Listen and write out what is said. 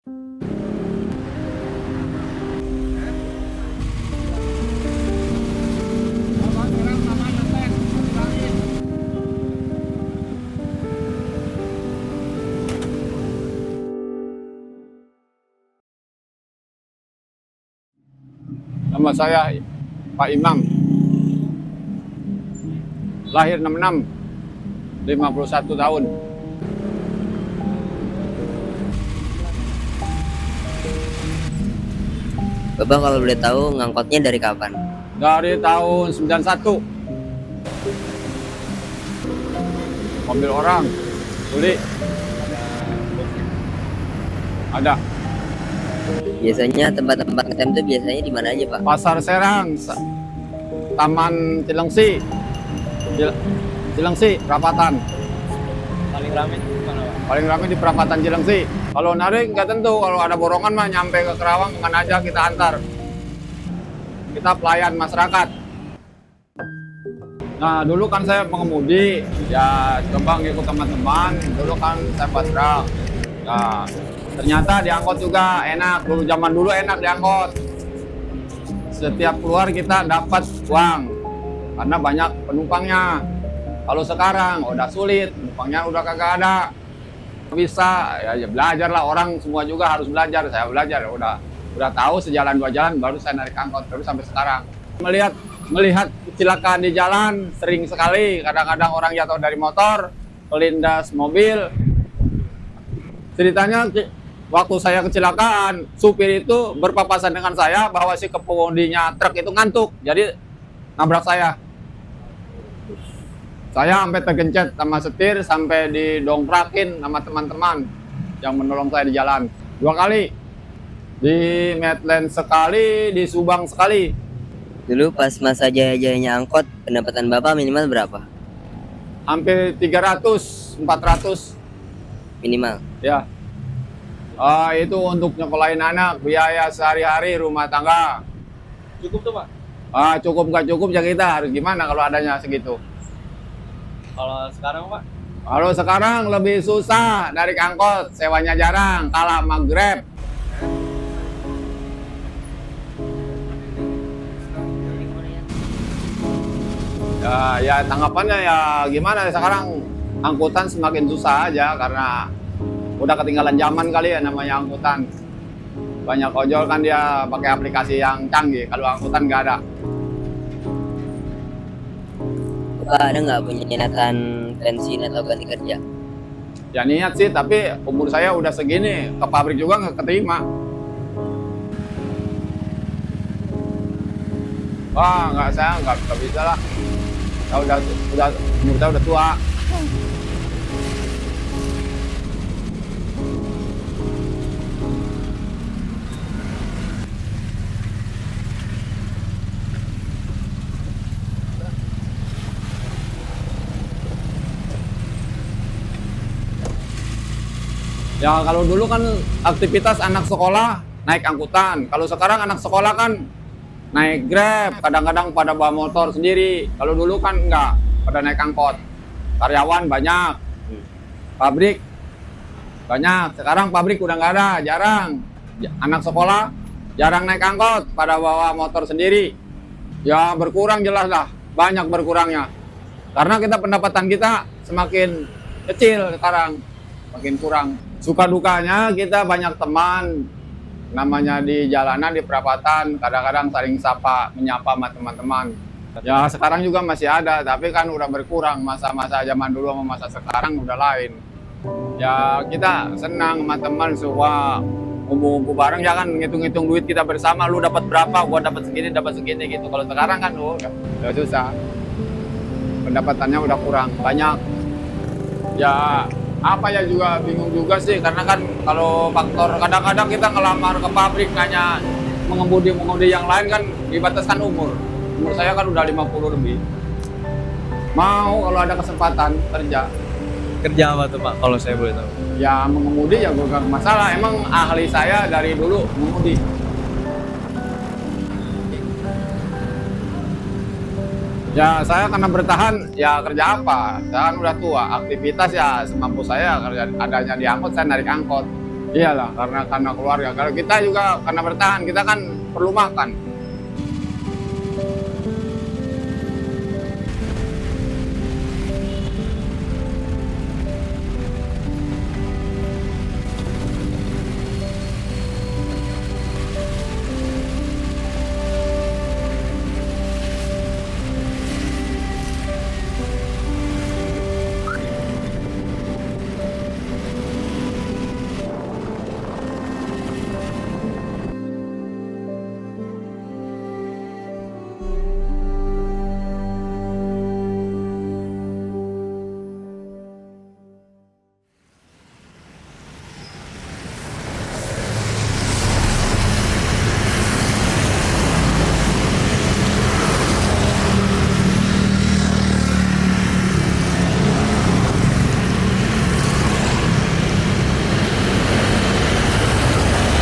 Nama saya Pak Imam, lahir 66, 51 tahun. Bapak kalau boleh tahu ngangkotnya dari kapan? Dari tahun 91, mobil orang, beli, ada. Biasanya tempat-tempat ngetem itu biasanya di mana aja, Pak? Pasar Serang, Taman Cilengsi, Cilengsi, Perapatan. Paling ramai di mana, Pak? Paling ramai di Perapatan Cilengsi. Kalau narik nggak tentu, kalau ada borongan mah nyampe ke Kerawang kemana aja kita antar. Kita pelayan masyarakat. Nah dulu kan saya pengemudi, ya coba ngikut teman-teman. Dulu kan saya pasrah. Nah ternyata diangkut juga enak. Dulu zaman dulu enak diangkut. Setiap keluar kita dapat uang karena banyak penumpangnya. Kalau sekarang udah sulit, penumpangnya udah kagak ada. Bisa ya belajar lah, orang semua juga harus belajar. Saya belajar udah tahu sejalan dua jalan baru saya narik angkot terus sampai sekarang. Melihat kecelakaan di jalan sering sekali. Kadang-kadang orang jatuh dari motor, kelindas mobil. Ceritanya waktu saya kecelakaan, supir itu berpapasan dengan saya bahwa si kemudinya truk itu ngantuk, jadi nabrak saya. Saya sampai tergencet sama setir, sampai didongkrakin sama teman-teman yang menolong saya di jalan. 2 kali. Di Medland sekali, di Subang sekali. Dulu pas masa jaya-jayanya angkot, pendapatan Bapak minimal berapa? Hampir 300, 400. Minimal. Ya. Itu untuk nyekolahin anak, biaya sehari-hari, rumah tangga. Cukup tuh, Pak? Cukup nggak cukup ya kita harus gimana kalau adanya segitu. Kalau sekarang, Pak? Kalau sekarang lebih susah narik angkot, sewanya jarang, kalah sama Grab. Ya tanggapannya ya gimana sekarang angkutan semakin susah aja karena udah ketinggalan zaman kali ya namanya angkutan. Banyak ojol kan dia pakai aplikasi yang canggih, kalau angkutan nggak ada. Bapak ada nggak punya niatan pensiun atau ganti kerja? Ya niat sih, tapi umur saya udah segini, ke pabrik juga nggak keterima. Saya nggak bisa lah. Saya umur saya udah tua. Ya kalau dulu kan aktivitas anak sekolah naik angkutan. Kalau sekarang anak sekolah kan naik Grab, kadang-kadang pada bawa motor sendiri. Kalau dulu kan enggak, pada naik angkot. Karyawan banyak, pabrik banyak. Sekarang pabrik udah nggak ada, jarang. Anak sekolah jarang naik angkot, pada bawa motor sendiri. Ya berkurang jelas lah, banyak berkurangnya. Karena pendapatan kita semakin kecil sekarang, makin kurang. Suka dukanya kita banyak teman, namanya di jalanan, di perapatan, kadang-kadang saling sapa, menyapa sama teman-teman. Ya sekarang juga masih ada, tapi kan udah berkurang. Masa-masa zaman dulu sama masa sekarang udah lain. Ya kita senang sama teman, suka ngumpul-ngumpul bareng, ya kan ngitung-ngitung duit kita bersama, lu dapat berapa, gua dapat segini gitu. Kalau sekarang kan udah susah. Pendapatannya udah kurang, banyak. Ya apa ya juga bingung juga sih, karena kan kalau faktor kadang-kadang kita ngelamar ke pabrik nanya mengemudi yang lain kan dibataskan umur saya kan udah 50 lebih. Mau kalau ada kesempatan kerja Apa tuh, Pak, kalau saya boleh tahu? ya mengemudi ya bukan masalah, emang ahli saya dari dulu mengemudi. Ya saya karena bertahan, ya kerja apa? Saya kan udah tua, aktivitas ya semampu saya, kerja adanya di angkot, saya narik angkot. Iyalah, karena keluarga. Kalau kita juga karena bertahan, kita kan perlu makan.